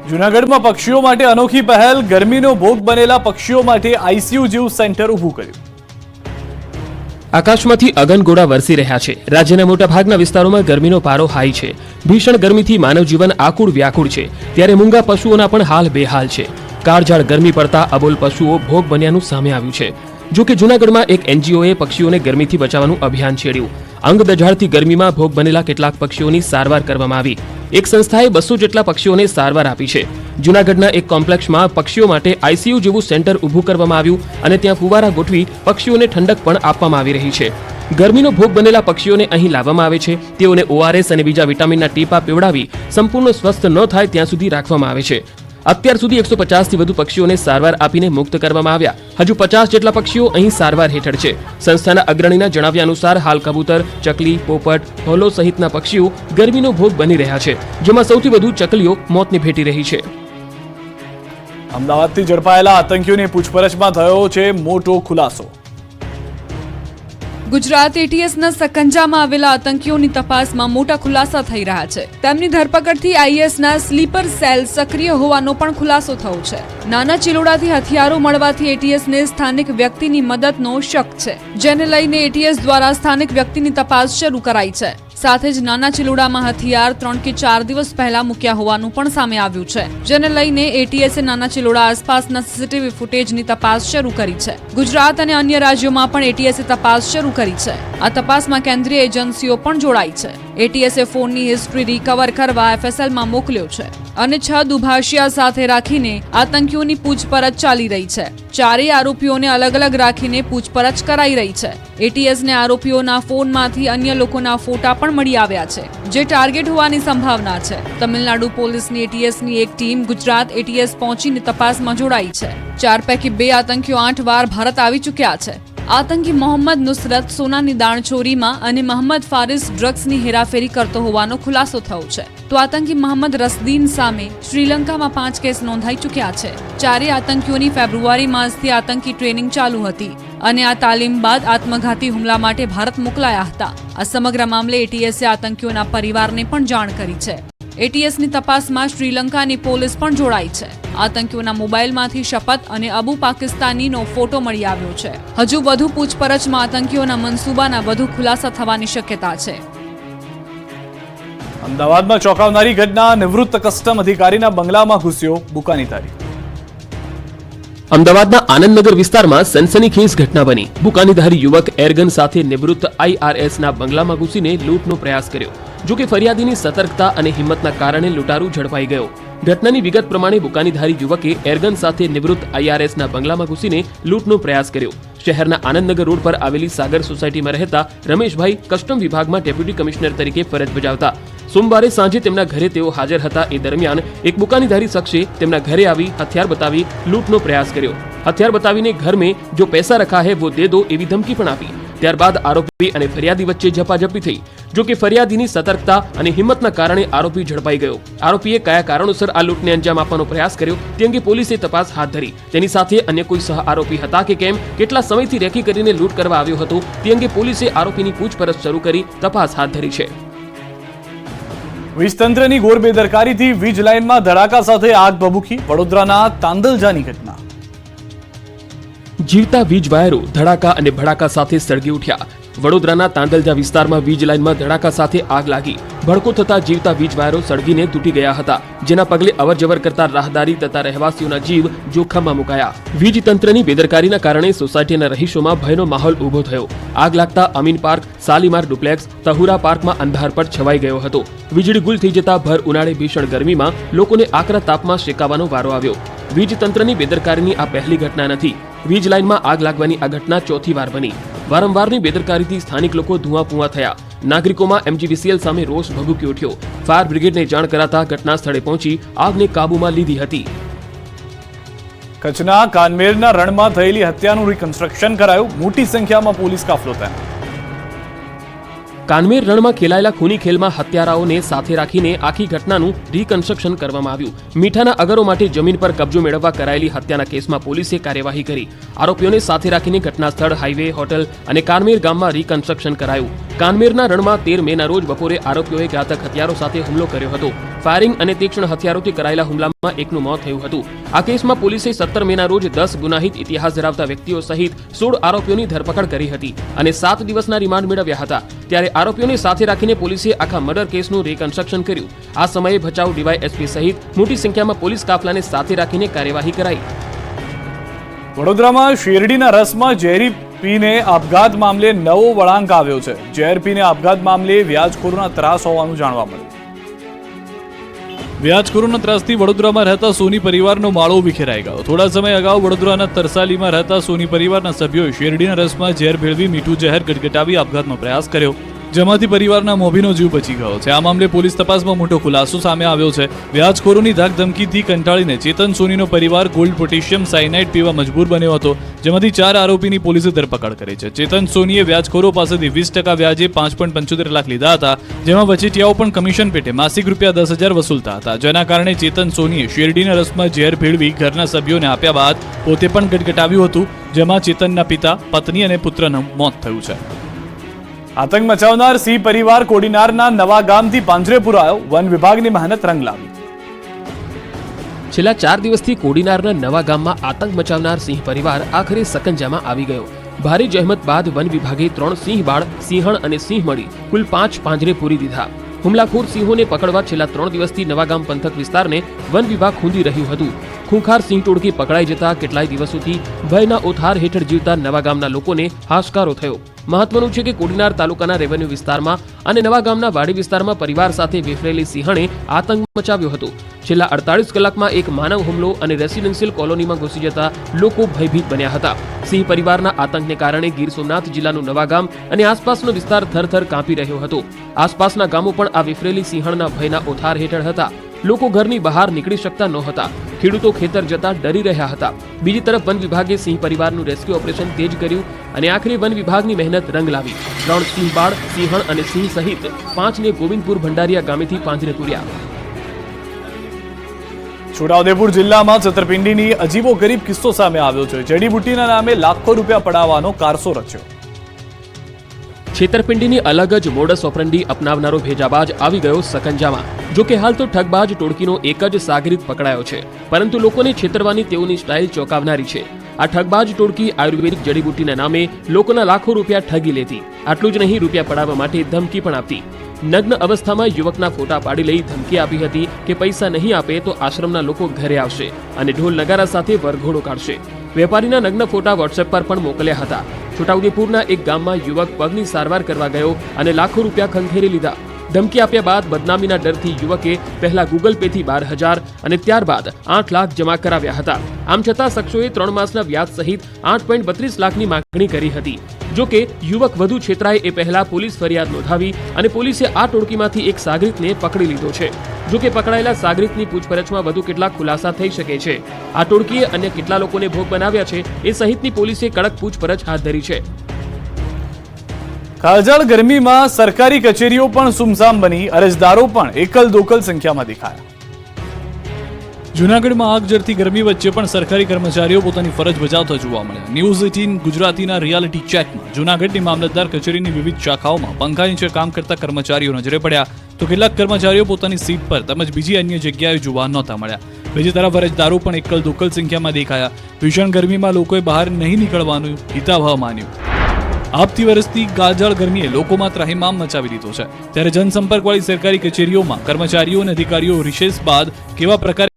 જૂનાગઢમાં પક્ષીઓ માટે અનોખી પહેલ, ગરમીનો ભોગ બનેલા પક્ષીઓ માટે આઈસીયુ જેવું સેન્ટર ઊભું કર્યું. આકાશમાંથી અગનગોળા વરસી રહ્યા છે. રાજ્યના મોટાભાગના વિસ્તારોમાં ગરમીનો પારો હાઈ છે. ભીષણ ગરમીથી માનવ જીવન આકુળ વ્યાકુળ છે, ત્યારે મૂંગા પશુઓના પણ હાલ બેહાલ છે. કાળઝાળ ગરમી પડતા અબોલ પશુઓ ભોગ બન્યાનું સામે આવ્યું છે. જો કે જૂનાગઢમાં એક એનજીઓએ પક્ષીઓને ગરમીથી બચાવવાનું અભિયાન છેડ્યું. અંગ દજાડતી ગરમીમાં ભોગ બનેલા કેટલાક પક્ષીઓની સારવાર કરવામાં આવી. એક સંસ્થાએ 200 જેટલા પક્ષીઓને સારવાર આપી છે. જૂનાગઢના એક કોમ્પ્લેક્સમાં પક્ષીઓ માટે આઈસીયુ જેવું સેન્ટર ઊભું કરવામાં આવ્યું અને ત્યાં ફુવારા ગોઠવી પક્ષીઓને ઠંડક પણ આપવામાં આવી રહી છે. ગરમીનો ભોગ બનેલા પક્ષીઓને અહીં લાવવામાં આવે છે. તેઓને ORS અને બીજા વિટામિનના ટીપા પીવડાવી સંપૂર્ણ સ્વસ્થ ન થાય ત્યાં સુધી રાખવામાં આવે છે. અત્યાર સુધી 150 થી વધુ પક્ષીઓને સારવાર આપીને મુક્ત કરવામાં આવ્યા. હજુ 50 જેટલા પક્ષીઓ અહીં સારવાર હેઠળ છે. સંસ્થાના અગ્રણીના જણાવ્યા અનુસાર હાલ કબૂતર, ચકલી, પોપટ, હોલો સહિતના પક્ષીઓ ગરમીનો ભોગ બની રહ્યા છે, જેમાં સૌથી વધુ ચકલીઓ મોતને ભેટી રહી છે. અમદાવાદથી ઝડપાયેલા આતંકીઓની પૂછપરછમાં થયો છે મોટો ખુલાસો. ગુજરાત એટીએસના સકંજામાં આવેલા આતંકીઓની તપાસમાં મોટા ખુલાસા થઈ રહ્યા છે. તેમની ધરપકડથી આઈએસના સ્લીપર સેલ સક્રિય હોવાનો પણ ખુલાસો થયો છે. નાના ચિલોડાથી હથિયારો મળવાથી એટીએસને સ્થાનિક વ્યક્તિની મદદનો શક છે, જેને લઈને એટીએસ દ્વારા સ્થાનિક વ્યક્તિની તપાસ શરૂ કરાઈ છે. સાથે જ નાના ચિલોડામાં હથિયાર 3 કે 4 દિવસ પહેલા મૂક્યા હોવાનું પણ સામે આવ્યું છે, જેને લઈને એટીએસે નાના ચિલોડા આસપાસના સીસીટીવી ફૂટેજની તપાસ શરૂ કરી છે. ગુજરાત અને અન્ય રાજ્યોમાં પણ એટીએસે તપાસ શરૂ કરી છે. આ તપાસમાં કેન્દ્રીય એજન્સીઓ પણ જોડાઈ છે. એટીએસે ફોનની હિસ્ટ્રી રિકવર કરવા એફએસએલમાં મોકલ્યો છે અને 6 દુભાષિયા સાથે રાખીને આતંકીઓની પૂછપરછ ચાલી રહી છે. ચારેય આરોપીઓને અલગ અલગ રાખીને પૂછપરછ કરાઈ રહી છે. એટીએસને આરોપીઓના ફોનમાંથી અન્ય લોકોના ફોટા પણ મળી આવ્યા છે, જે ટાર્ગેટ હોવાની સંભાવના છે. તમિલનાડુ પોલીસની એટીએસની એક ટીમ ગુજરાત એટીએસ પહોંચીને તપાસમાં જોડાઈ છે. 4 પૈકી 2 આતંકીઓ 8 વાર ભારત આવી ચૂક્યા છે. આતંકી મોહમ્મદ નુસરત સોનાની દાણચોરીમાં અને મોહમ્મદ ફારિસ ડ્રગ્સની હેરાફેરી કરતો હોવાનો ખુલાસો થયો છે. તો આતંકી મોહમ્મદ રસદીન સામે શ્રીલંકામાં 5 કેસ નોંધાઈ ચૂક્યા છે. ચારેય આતંકીઓની ફેબ્રુઆરી માસથી આતંકી ટ્રેનિંગ ચાલુ હતી અને આ તાલીમ બાદ આત્મઘાતી હુમલા માટે ભારત મોકલાયા હતા. આ સમગ્ર મામલે એટીએસે આતંકીઓના પરિવારને પણ જાણ કરી છે. એટીએસની તપાસમાં શ્રીલંકાની પોલીસ પણ જોડાઈ છે. આતંકીઓના મોબાઈલમાંથી શપથ અને અબુ પાકિસ્તાનીનો ફોટો મળી આવ્યો છે. હજુ વધુ પૂછપરછમાં આતંકીઓના મનસૂબાના વધુ ખુલાસા થવાની શક્યતા છે. અમદાવાદમાં ચોંકાવનારી ઘટના, નિવૃત્ત કસ્ટમ અધિકારીના બંગલામાં ઘૂસ્યો બુકાનીધારી. અમદાવાદના આનંદનગર વિસ્તારમાં સનસનીખેજ ઘટના બની. બુકાનીધારી યુવક એરગન સાથે નિવૃત્ત IRSના બંગલામાં ઘૂસીને લૂંટનો પ્રયાસ કર્યો. જો કે ફરિયાદીની સતર્કતા અને હિંમતના કારણે લૂંટારૂ ઝડપાઈ ગયો. ઘટનાની વિગત પ્રમાણે બુકાનીધારી યુવકે એરગન સાથે નિવૃત્ત IRSના બંગલામાં ઘૂસીને લૂંટનો પ્રયાસ કર્યો. શહેરના આનંદનગર રોડ પર આવેલી સાગર સોસાયટીમાં રહેતા રમેશભાઈ કસ્ટમ વિભાગમાં ડેપ્યુટી કમિશનર તરીકે ફરજ બજાવતા. સોમવારે સાંજે તેમના ઘરે તેઓ હાજર હતા. એ દરમિયાન એક બુકાનીધારી શખ્સે તેમના ઘરે આવી હથિયાર બતાવી લૂંટનો પ્રયાસ કર્યો. હથિયાર બતાવીને ઘર में जो पैसा रखा है वो दे दो એવી ધમકી પણ આપી. ત્યારબાદ આરોપી અને ફરિયાદી વચ્ચે ઝપાઝપી થઈ. જો કે ફરિયાદીની સતર્કતા અને હિંમતના કારણે આરોપી ઝડપાઈ ગયો. આરોપીએ કયા કારણોસર આ લૂંટને અંજામ આપવાનો પ્રયાસ કર્યો તે અંગે પોલીસે તપાસ હાથ ધરી. તેની સાથે અન્ય કોઈ સહ આરોપી હતા કે કેમ, કેટલા સમયથી રેકી કરીને લૂંટ કરવા આવ્યો હતો તે અંગે પોલીસે આરોપીની પૂછપરછ શરૂ કરી તપાસ હાથ ધરી છે. વીજતંત્રની ઘોર બેદરકારીથી વીજ લાઇનમાં ધડાકા સાથે આગ ભભૂકી. વડોદરાના તાંદલજાની ઘટના. જીવતા વીજ વાયરો ધડાકા અને ભડાકા સાથે સળગી ઉઠ્યા. વડોદરાના તાંદલજા વિસ્તારમાં વીજ લાઇનમાં ધડાકા સાથે આગ લાગી. ભડકો થતા જીવતા વીજ વાયરો સળગીને તૂટી ગયા હતા, જેના પગલે અવરજવર કરતા રાહદારી તથા રહેવાસીઓના જીવ જોખમમાં મુકાયા. વીજ તંત્રની બેદરકારીના કારણે સોસાયટીના રહીશોમાં ભયનો માહોલ ઉભો થયો. આગ લાગતા અમીન પાર્ક, શાલીમાર ડુપ્લેક્સ, તહુરા પાર્કમાં અંધારપટ છવાઈ ગયો હતો. વીજળી ગુલ થઈ જતા ભર ઉનાળે ભીષણ ગરમીમાં લોકોને આકરા તાપમાં શેકાવાનો વારો આવ્યો. વીજ તંત્રની બેદરકારીની આ પહેલી ઘટના નથી. વીજ લાઇનમાં આગ લાગવાની આ ઘટના ચોથી વાર બની. વારંવારની બેદરકારીથી સ્થાનિક લોકો ધુઆપુઆ થયા. નાગરિકોમાં MGVCL સામે રોષ ભભૂકી ઉઠ્યો. ફાયર બ્રિગેડને જાણ કરાતા ઘટના સ્થળે પહોંચી આગને કાબૂમાં લીધી હતી. કચ્છના કાનમેરના રણમાં થયેલી હત્યાનું રિકન્સ્ટ્રક્શન કરાયું. મોટી સંખ્યામાં પોલીસ કાફલો તૈનાત. કાનમેર રણમાં ખેલાયેલા ખૂની ખેલમાં હત્યારાઓને સાથે રાખીને આખી ઘટનાનું રિકન્સ્ટ્રક્શન કરવામાં આવ્યું. મીઠાના અગરો માટે જમીન પર કબજો મેળવવા કરાયેલી હત્યાના કેસમાં પોલીસે કાર્યવાહી કરી. આરોપીઓને સાથે રાખીને ઘટના સ્થળ, હાઈવે, હોટલ અને કાનમેર ગામમાં રિકન્સ્ટ્રક્શન કરાયું. કાનમેરના રણમાં 13 મેના રોજ બપોરે આરોપીઓએ ઘાતક હથિયારો સાથે હુમલો કર્યો હતો. ફાયરિંગ અને તીક્ષ્ણ હથિયારોથી કરાયેલા હુમલામાં એકનું મોત થયું હતું. આ કેસમાં પોલીસે 17 મેના રોજ 10 ગુનાહિત ઇતિહાસ ધરાવતા વ્યક્તિઓ સહિત 16 આરોપીઓની ધરપકડ કરી હતી અને 7 દિવસના રિમાન્ડ મેળવ્યા હતા. ત્યારે આરોપીઓને સાથે રાખીને પોલીસે આખા મર્ડર કેસનું રિકન્સ્ટ્રક્શન કર્યું. આ સમયે ભચાઉ ડીવાયએસપી સહિત મોટી સંખ્યામાં પોલીસ કાફલાને સાથે રાખીને કાર્યવાહી કરાઈ. વડોદરામાં શેરડીના રસમાં ઝેરી પીને આપઘાત મામલે નવો વળાંક આવ્યો છે. ઝેર પીને આપઘાત મામલે વ્યાજખોરોના ત્રાસ હોવાનું જાણવા મળ્યું. વ્યાજખોરોના ત્રાસથી વડોદરામાં રહેતા સોની પરિવારનો માળો વિખેરાઈ ગયો. થોડા સમય અગાઉ વડોદરાના તરસાલીમાં રહેતા સોની પરિવારના સભ્યોએ શેરડીના રસમાં ઝેર ભેળવી મીઠું ઝેર ગટગટાવી આપઘાતનો પ્રયાસ કર્યો, જેમાંથી પરિવારના મોભીનો જીવ બચી ગયો છે. આ મામલે પોલીસ તપાસમાં મોટો ખુલાસો સામે આવ્યો છે. વ્યાજખોરોની ધાકધમકીથી કંટાળીને ચેતન સોનીનો પરિવાર ગોલ્ડ પોટેશિયમ સાયનાઇડ પીવા મજબૂર બન્યો હતો, જેમાંથી 4 આરોપીની પોલીસે ધરપકડ કરી છે. ચેતન સોનીએ વ્યાજખોરો પાસેથી 20% વ્યાજે 5.75 લાખ લીધા હતા, જેમાં વચેટિયાઓ પણ કમિશન પેટે માસિક રૂપિયા 10,000 વસૂલતા હતા. જેના કારણે ચેતન સોનીએ શેરડીના રસમાં ઝેર ભેળવી ઘરના સભ્યોને આપ્યા બાદ પોતે પણ ગટગટાવ્યું હતું, જેમાં ચેતનના પિતા, પત્ની અને પુત્રનું મોત થયું છે. આતંક મચાવનાર સિંહ પરિવાર કોડીનારના નવા ગામથી પાંજરે પુરાયો. વન વિભાગની મહેનત રંગ લાવી. છેલ્લા 4 દિવસથી કોડીનારના નવા ગામમાં આતંક મચાવનાર સિંહ પરિવાર આખરે સકંજામાં આવી ગયો. ભારે જહેમત બાદ વન વિભાગે 3 સિંહ બાળ, સિંહણ અને સિંહ મળી કુલ 5 પાંજરે પૂરી દીધા. હુમલાખોર સિંહોને પકડવા છેલ્લા 3 દિવસથી નવાગામ પંથક વિસ્તારને વન વિભાગ ખૂંદી રહ્યું હતું. ખૂંખાર સિંહ ટોળકી પકડાઈ જતા કેટલાય દિવસોથી ભયના ઓથાર હેઠળ જીવતા નવાગામના લોકોને હાશકારો થયો. મહત્વનું છે કે કોડીનાર તાલુકાના રેવન્યુ વિસ્તારમાં અને નવાગામના વાડી વિસ્તારમાં પરિવાર સાથે વિફરેલી સિંહણે આતંક મચાવ્યો હતો. છેલ્લા 48 કલાકમાં એક માનવ હુમલો અને રેસિડેન્શિયલ કોલોનીમાં ઘૂસી જતા લોકો ભયભીત બન્યા હતા. સિંહ પરિવારના આતંકને કારણે ગીર સોમનાથ જિલ્લાનું નવાગામ અને આસપાસનો વિસ્તાર થરથર કાંપી રહ્યો હતો. આસપાસના ગામો પણ આ વિફરેલી સિંહણના ભયના ઓથાર હેઠળ હતા. લોકો ઘરની બહાર નીકળી શકતા નહોતા. ખેડૂતો ખેતર જતા ડરી રહ્યા હતા. બીજી તરફ વન વિભાગે સિંહ પરિવારનું રેસ્ક્યુ ઓપરેશન તેજ કર્યું અને આખરે વન વિભાગની મહેનત રંગ લાવી. 3 સિંહ બાળ, સિંહણ અને સિંહ સહિત 5ને ગોવિંદપુર ભંડારિયા ગામેથી પાંજરે પૂર્યા. છોટાઉદેપુર જિલ્લામાં છતરપિંડીની અજીબોગરીબ કિસ્સો સામે આવ્યો છે. જડીબુટ્ટીના નામે લાખો રૂપિયા પડાવવાનો કારસો રચ્યો. છેતરપિંડીની અલગ જ મોડસ ઓપરન્ડી અપનાવનારો ભેજાબાજ આવી ગયો સકંજામાં. જો કે હાલ તો ઠગબાજ ટોળકીનો એક જ સાગરીત પકડાયો છે, પરંતુ લોકોને છેતરવાની તેઓની સ્ટાઇલ ચોંકાવનારી છે. આ ઠગબાજ ટોળકી આયુર્વેદિક જડીબુટ્ટીના નામે લોકોના લાખો રૂપિયા ઠગી લેતી. આટલું જ નહીં, રૂપિયા પડાવવા માટે ધમકી પણ આપતી. નગ્ન અવસ્થામાં યુવકના ફોટા પાડી લઈ ધમકી આપી હતી કે પૈસા નહીં આપે તો આશ્રમના લોકો ઘરે આવશે અને ઢોલ નગારા સાથે વરઘોડો કાઢશે. વેપારીના નગ્ન ફોટા વોટ્સએપ પર પણ મોકલ્યા હતા. છોટાઉદેપુરના એક ગામમાં યુવક પગની સારવાર કરવા ગયો અને લાખો રૂપિયા ખંખેરી લીધા. ધમકી આપ્યા બાદ બદનામીના ડરથી યુવકે પહેલા ગૂગલ પેથી 12,000 અને ત્યારબાદ 8 લાખ જમા કરાવ્યા હતા. આમ છતાં શખ્સોએ 3 માસના વ્યાજ સહિત 8.32 લાખની માંગણી કરી હતી. જો કે યુવક વધુ છેતરાય એ પહેલા પોલીસ ફરિયાદ નોંધાવી અને પોલીસે આ ટોળકીમાંથી એક સાગરીતને પકડી લીધો છે. જો કે પકડાયેલા સાગરીતની પૂછપરછમાં વધુ કેટલાક ખુલાસા થઈ શકે છે. આ ટોળકીએ અન્ય કેટલા લોકોને ભોગ બનાવ્યા છે એ સહિતની પોલીસે કડક પૂછપરછ હાથ ધરી છે. કાળઝાળ ગરમીમાં સરકારી કચેરીઓ પણ સુમસામ બની. અરજદારો પણ એકલ દોકલ સંખ્યામાં દેખાયા. જૂનાગઢમાં આગ ઝરતી ગરમી વચ્ચે પણ સરકારી કર્મચારીઓ પોતાની ફરજ બજાવતા જોવા મળ્યા. ન્યૂઝ 18 ગુજરાતીના રિયાલિટી ચેકમાં જૂનાગઢની મામલતદાર કચેરીની વિવિધ શાખાઓમાં પંખા નીચે કામ કરતા કર્મચારીઓ નજરે પડ્યા, તો કેટલાક કર્મચારીઓ પોતાની સીટ પર તેમજ બીજી અન્ય જગ્યાએ જોવા નહોતા મળ્યા. બીજી તરફ અરજદારો પણ એકલ દોકલ સંખ્યામાં દેખાયા. ભીષણ ગરમીમાં લોકોએ બહાર નહીં નીકળવાનું હિતાવહ માન્યું. આપતી વરસતી કાળઝાળ ગરમીએ લોકોમાં ત્રાહિમામ મચાવી દીધો છે. ત્યારે જનસંપર્કવાળી સરકારી કચેરીઓમાં કર્મચારીઓ અને અધિકારીઓ રિસેસ બાદ કેવા પ્રકારે